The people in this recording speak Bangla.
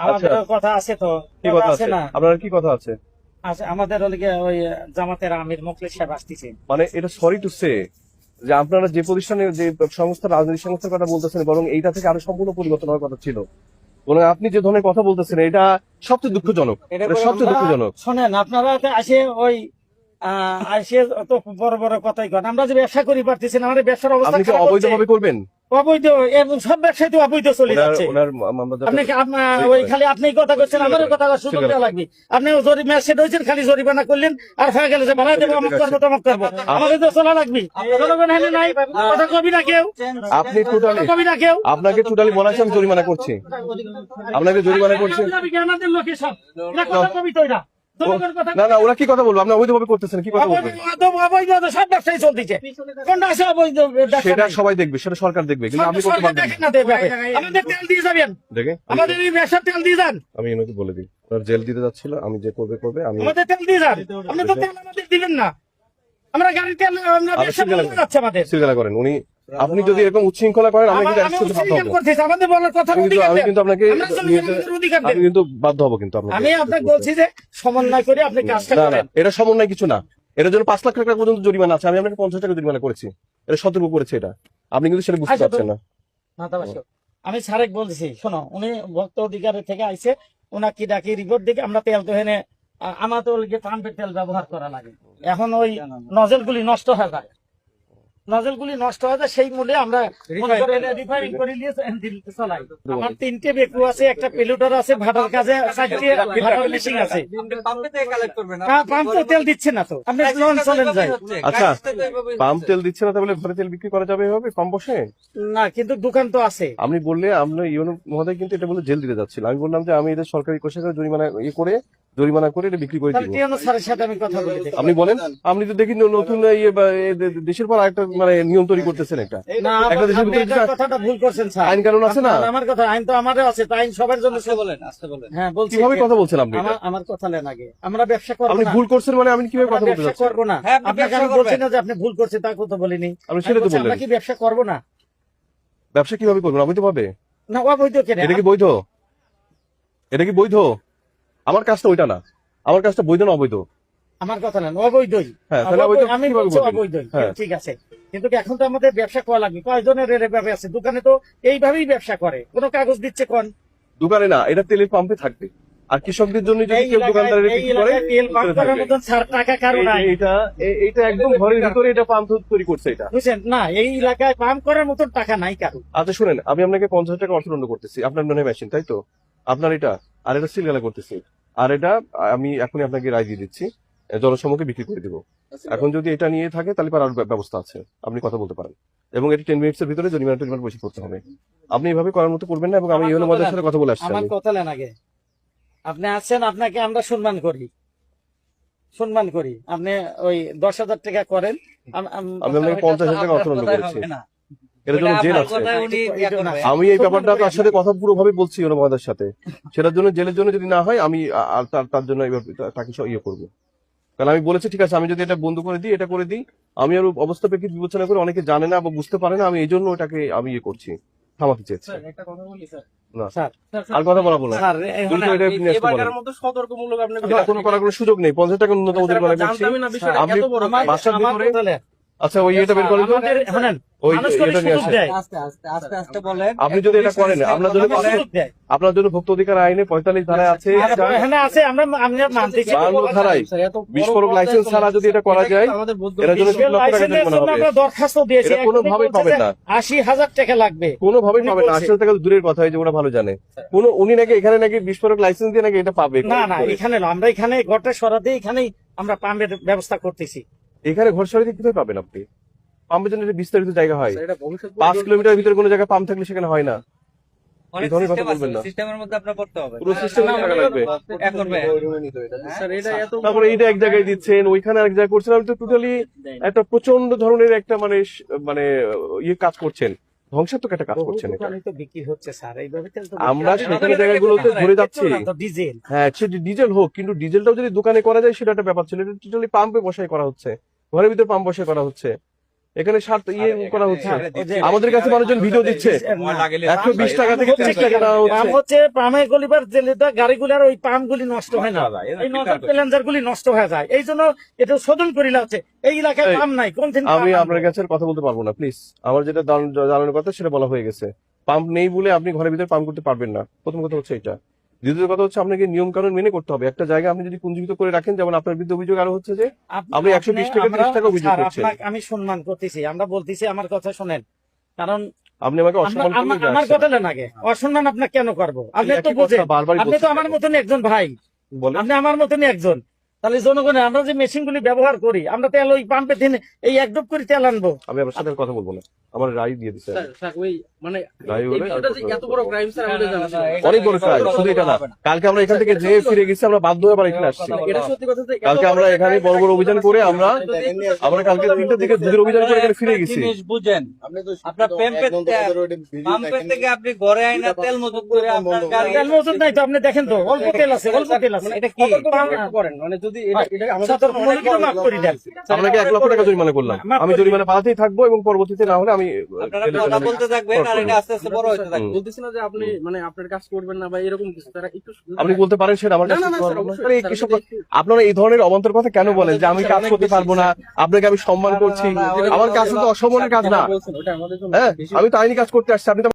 আমাদের কথা আছে তো, কি কথা আছে আছে না? আপনার? কি কথা আছে? আছে আমাদের ওদিকে ওই জামাতের আমির মুখলেস সাহেব আসতেছে। মানে এটা সরি টু সে যে আপনারা যে প্রতিষ্ঠানে যে সংস্থা রাজনৈতিক সংস্থার কথা বলতেছেন, বরং এইটা থেকে আরো সম্পূর্ণ পরিবর্তন হওয়ার কথা ছিল। বরং আপনি যে ধরনের কথা বলতেছেন এটা সবচেয়ে দুঃখজনক, এটা সবচেয়ে দুঃখজনক। শোনেন, আপনারা তো আসে ওই আসে তো বড় বড় কথাই কন। আমরা যে ব্যবসা করি পারতেছি না, আমাদের ব্যবসার অবস্থা আপনি কি খারাপ হচ্ছে। অবৈধভাবে করবেন? অবৈধ, এবং সব ব্যবসায় তো অবৈধ চলে যাচ্ছে। আপনি ওই খালি আপনি কথা করছেন, আমাদের কথা সুযোগ দেওয়া লাগবে। আপনি জরিমানা সেট হয়েছেন, খালি জরিমানা করলেন আর হয়ে গেল যে ভাড়া দেবো, অমুক করবো তমুক করবো। আমাদের তো চলা লাগবে। জনগণ হেলে নাই, কথা কবি না কেউ, আপনি টোটালি, কবি না কেউ। আপনাকে টোটালি মনে আছে আমি জরিমানা করছি, আপনাকে জরিমানা করছি। আমাদের লোকে সব এরা কথা কবি তো এরা। জনগণ কথা না না, ওরা কি কথা বলবো? আপনি অবৈধভাবে করতেছেন, কি কথা বলবেন? অবৈধ সব ব্যবসায়ী চলতেছে। কোনটা আছে অবৈধ ব্যবসা? সেটা সবাই দেখবে, সেটা সরকার দেখবে, কিন্তু আপনি করতে সরকার পারবেন দেখেন না। না, দেখবে। আমাদের তেল দিয়ে যাবেন, দেখে আমাদের এই ব্যবসার তেল দিয়ে যান, আমি এনাকে বলে দিই, ওরা জেল দিতে যাচ্ছিল, আমি যে করবে করবে। আমি আমাদের তেল দিয়ে যান। আপনি তো তেল আমাদের দিবেন না, আমরা গাড়ি তেল আমরা ব্যবসা বন্ধ যাচ্ছে আমাদের। শৃঙ্খলা করেন উনি। আপনি যদি এরকম উচ্ছৃঙ্খলা করেন আমি কিন্তু আমি arrest করতে বাধ্য উচ্ছৃঙ্খল হবো। করতেছি, আমাদের বলার কথা আমি কিন্তু আপনাকে অধিকার দেন। আমি কিন্তু বাধ্য হবো কিন্তু আপনাকে। আমি আপনাকে বলছি যে সমন্বয় করে আপনি কাজটা না না, করেন। এটা সমন্বয় কিছু না। এটার জন্য 5 লাখ টাকা পর্যন্ত জরিমানা আছে। আমি আপনাকে 50 টাকা জরিমানা করেছি, এটা সতর্ক করেছে। এটা আপনি কিন্তু সেটা বুঝতে পারছেন না। মাথাবাসী, আমি সারেক বলছি, শোনো, উনি ভক্ত অধিকারের থেকে আইছে, ওনাকে ডাকি রিপোর্ট দিকে আমরা তেল তো এনে আমার তো পাম্পের তেল ব্যবহার করা লাগে। এখন ওই নজেলগুলি নষ্ট হয়ে যায়, নজলগুলি নষ্ট হয়ে যায়, সেই মূল্যে আমরা রিফাইনিং করে নিয়ে চালাই। আমার 3টে বেকু আছে, একটা পেলুটার আছে, ভাটার কাজে 4টে ভাটার মেশিন আছে। পাম্প তো তেল দিচ্ছে না তো, আপনি লোন চলেন যায়। আচ্ছা, পাম্প তেল দিচ্ছে না, তাহলে ঘরে তেল বিক্রি করা যাবে এভাবে কম বসে? না, কিন্তু দোকান তো আছে। আপনি বললে আমরা ইউনো মহোদয় কিন্তু এটা বলে জেল দিতে যাচ্ছিল। আমি বললাম যে আমি এদের সরকারি কোষাগারে জরিমানা করে এটা বিক্রি করে তাহলে দিব। টিয়ানো স্যারের সাথে আমি কথা বলি দেখি। আপনি বলেন, আপনি তো দেখি নতুন দেশের পর একটা মানে নিয়ম তৈরি করতেছেন একটা। না, একটা দেশের আপনি ভিতরে এটার কথাটা ভুল করছেন স্যার। আইন কানুন আছে না? আমার কথা, আইন তো আমারও আছে, তো আইন সবার জন্য। আসতে বলেন। হ্যাঁ, বলছি। কিভাবে কথা বলছেন আপনি? আমার কথা নেন আগে। আমরা ব্যবসা করবো আপনি না, ভুল করছেন মানে আমি কিভাবে আমরা কথা বলতে ব্যবসা যাচ্ছি? করবো না। হ্যাঁ, আপনি আপনাকে ব্যবসা আমি বলছি করবেন। না যে আপনি ভুল করছেন, তা কথা বলিনি। আপনি সেটা তো বলছি, বললেন। আমরা কি ব্যবসা করবো না? ব্যবসা কিভাবে করবেন? অবৈধভাবে? না, অবৈধ কেন? এটা কি বৈধ? এটা কি বৈধ? আমার কাজটা ওইটা না, আমার কাজটা বৈধ না অবৈধ? আমার কথা নেন, অবৈধই। হ্যাঁ, তাহলে অবৈধ আমি কিভাবে বলছি বলবেন? অবৈধই। হ্যাঁ। ঠিক আছে, কিন্তু এখন তো আমাদের ব্যবসা করা লাগবে। কয়জনের এভাবে আছে দোকানে, তো এইভাবেই ব্যবসা করে, কোনো কাগজ দিচ্ছে কোন? দোকানে না, এটা তেলের পাম্পে থাকবে। আর কৃষকদের জন্য যদি কেউ দোকানদারের এই এলাকায় তেল পাম্প করার মতন ছাড় টাকা কারো নাই, এইটা একদম ঘরের ভিতরে এটা পাম্প তৈরি করছে এটা। বুঝছেন না? এই এলাকায় পাম্প করার মতন টাকা নাই কারো। আচ্ছা শুনেন, আমি আপনাকে 50 টাকা অর্থদণ্ড করতেছি, আপনার মনে মেশিন তাই তো? আপনার এটা আর এটা সিলগালা করতেছি, আর এটা আমি এখনই আপনাকে রায় দিয়ে দিচ্ছি, জনসমক্ষে বিক্রি করে দিব। এখন যদি এটা নিয়ে থাকে তাহলে আর ব্যবস্থা আছে, আপনি কথা বলতে পারেন। এবং এটা 10 মিনিটসের ভিতরে জরিমানা পরিশোধ করতে হবে। আপনি এভাবে করার মতো করবেন না, এবং আমি ইউনো মহোদয়ের সাথে কথা বলে আসছি। আমার কথা নেন আগে। আপনি আছেন, আপনাকে আমরা সম্মান করি, সম্মান করি। আপনি ওই 10,000 টাকা করেন। আমি আপনাকে 50,000 টাকা অর্থদণ্ড করেছি, এটার জন্য জেল আছে। আমি এই ব্যাপারটা তার সাথে কথা পুরোভাবে বলছি ইউনো মহোদয়ের সাথে। সেটার জন্য জেলের জন্য যদি না হয়, আমি তার জন্য তাকে ইয়ে করবো। কারণ আমি বলেছি ঠিক আছে, আমি যদি এটা বন্ধ করে দিই, এটা করে দিই, আমি আর অবস্থা প্রেক্ষিত বিবেচনা করে, অনেকে জানে না বা বুঝতে পারে না, আমি এই জন্য ওটাকে আমি ইয়ে করছি, থামাতে চেয়েছি। না স্যার, আর কথা বলা বলা স্যার, সতর্কমূলক আপনি কোনো করার কোনো সুযোগ নেই। 50 টাকা ন্যূনতম জরিমানা করছি। আপনি বাসার ভিতরে আচ্ছা ওই এটা বের করেন তো, শোনেন, ওই মানুষ করে এটা নিয়ে সুযোগ আসেন। দেয়। আস্তে বলেন। আপনি যদি এটা করেন, আপনার জন্য ভোক্তা অধিকার আইনে 45 ধারায় আছে, এখানে আছে, আমরা মানতেছি। 52 ধারায় বিস্ফোরক লাইসেন্স ছাড়া যদি এটা করা যায়, এটার জন্য 3 লক্ষ টাকা লাইসেন্সের জরিমানা জন্য হবে। আমরা দরখাস্ত দিয়েছি, এটা কোনোভাবেই পাবেন না। 80,000 টাকা লাগবে। কোনোভাবেই পাবেন না। বলছে। 80 টাকা তো দূরের কথা, হয় যে ওরা ভালো জানে। উনি নাকি এখানে নাকি বিস্ফোরক লাইসেন্স দিয়ে নাকি এটা পাবে। না না, এখানে না, আমরা এখানে ঘরটা সরাতে এখানেই আমরা পাম্পের ব্যবস্থা করতেছি। এখানে ঘর সরাতে কিভাবে পাবেন আপনি? পাম্পের জন্য একটা বিস্তারিত জায়গা হয়, 5 কিলোমিটার ভিতরে কোনো জায়গায় পাম্প থাকলে সেখানে হয় না। এই ধরনের কথা বলবেন না। সিস্টেমের মধ্যে আপনার করতে হবে। পুরো সিস্টেমে টাকা লাগবে। তারপরে এইটা এক জায়গায় দিচ্ছেন, ওইখানে এক জায়গায় করছেন। আপনি তো টোটালি একটা প্রচন্ড ধরনের একটা মানে ইয়ে কাজ করছেন, ধ্বংসাত্মক একটা কাজ করছেন এটা। দোকানে তো বিক্রি হচ্ছে স্যার, এইভাবে তেল তো আমরা বিক্রি হয়। সেখানে জায়গাগুলোতে ধরে যাচ্ছি। পেট্রোল না তো, ডিজেল। হ্যাঁ, সে ডিজেল হোক, কিন্তু ডিজেলটাও যদি দোকানে করা যায় সেটা একটা ব্যাপার ছিল। এটা টোটালি পাম্পে বসাই করা হচ্ছে, ঘরের ভিতরে পাম্প বসাই করা হচ্ছে। এখানে স্বার্থ ইয়ে করা হচ্ছে। ওই যে- আমাদের কাছে মানুষজন ভিডিও দিচ্ছে, সময় লাগলে 120 টাকা থেকে 30 টাকা নেওয়া হচ্ছে। পাম্প হচ্ছে পামে গলিবার জেলেটা গাড়িগুলার ওই পাম্প গুলি নষ্ট হয় না, এই নজর প্যালেঞ্জার গুলি নষ্ট হয়ে যায়, এই জন্য এটা শোধন করিলা হচ্ছে। এই এলাকায় এই, পাম্প নাই, কোন দিন আমি আপনার কাছে আর কথা বলতে পারবো না, প্লিজ। আমার যেটা জানানোর কথা সেটা বলা হয়ে গেছে। পাম্প নেই বলে আপনি ঘরের ভিতরে পাম্প করতে পারবেন না, প্রথম কথা হচ্ছে এটা। দ্বিতীয় কথা হচ্ছে আপনাকে নিয়ম কানুন মেনে করতে হবে। একটা জায়গা আপনি যদি পুঞ্জীভূত করে রাখেন, যেমন আপনার বিরুদ্ধে অভিযোগ আরো হচ্ছে যে আপনি 120 টাকা 30 টাকা অভিযোগ করছেন। আমি সম্মান করতেছি, আমরা বলতেছি আমার কথা শোনেন, কারণ আপনি আমাকে অসম্মান করলে আমার কথা নেন আগে, অসম্মান আপনাকে কেন করবো? আপনি তো একই কথা বোঝেন, বারবারই আপনি তো বলছেন। আমার মতনই একজন ভাই, বলেন। আপনি আমার মতনই একজন। তাহলে জনগণের আমরা যে মেশিন গুলি ব্যবহার করি, আমরা তেল ওই পাম্পে দিন এই এক ডুব করে তেল আনবো। আমি আপনার সাথে আর কথা বলবো না, আমার রায় দিয়ে দিচ্ছে। মানে রায় এই হলে বিষয়টা যে এত বড় ক্রাইম স্যার আমাদের জানা ছিল না। অনেক বড় কাজ, শুধু এটা না। কালকে আমরা এখান থেকে যে ফিরে গেছি, আমরা বাধ্য হয়ে আবার এখানে আসছি। এটা সত্যি কথা যে এত কালকে বড় আমরা এখানে বড় বড় অভিযান করে আমরা কালকে 3টার দিকে দুধের অভিযান করে এখানে ফিরে গেছি। জিনিস বুঝেন, আপনার পাম্পের থেকে আপনি ঘরে আইনা তেল মজুত করে আপনার গাড়ি তেল মজুদ নাই তো, আপনি দেখেন তো অল্প তেল আছে, অল্প তেল আছে। এটা কি করেন মানে যদি এটা আমাদের সতর্ক মনে করে মাফ করে দেন। আপনাকে 1 লক্ষ টাকা জরিমানা করলাম, আমি জরিমানা পাঠাতেই থাকবো এবং পরবর্তীতে না হলে আমি আপনারা কথা বলতে থাকবেন আর এটা আস্তে আস্তে বড় হতে থাকবে। বলতেছি না যে আপনি মানে আপনার কাজ করবেন না বা এরকম কিছু, তারা একটু আপনি বলতে পারেন সেটা আমার না, কাছে না, না, বলতে স্যার, পারবো না। অবশ্যই, আরে এই স্যার, কিসব এটা একটু- আপনারা এই ধরনের অবান্তর কথা কেন বলেন যে আমি কাজ করতে পারবো না, আপনাকে আমি সম্মান করছি? আমার কাজ তো অসম্মানের কাজ না। বলছেন ওটা আমাদের জন্য হ্যাঁ, বেশি আমি তো আইনি কাজ করতে আসছি, আপনি তো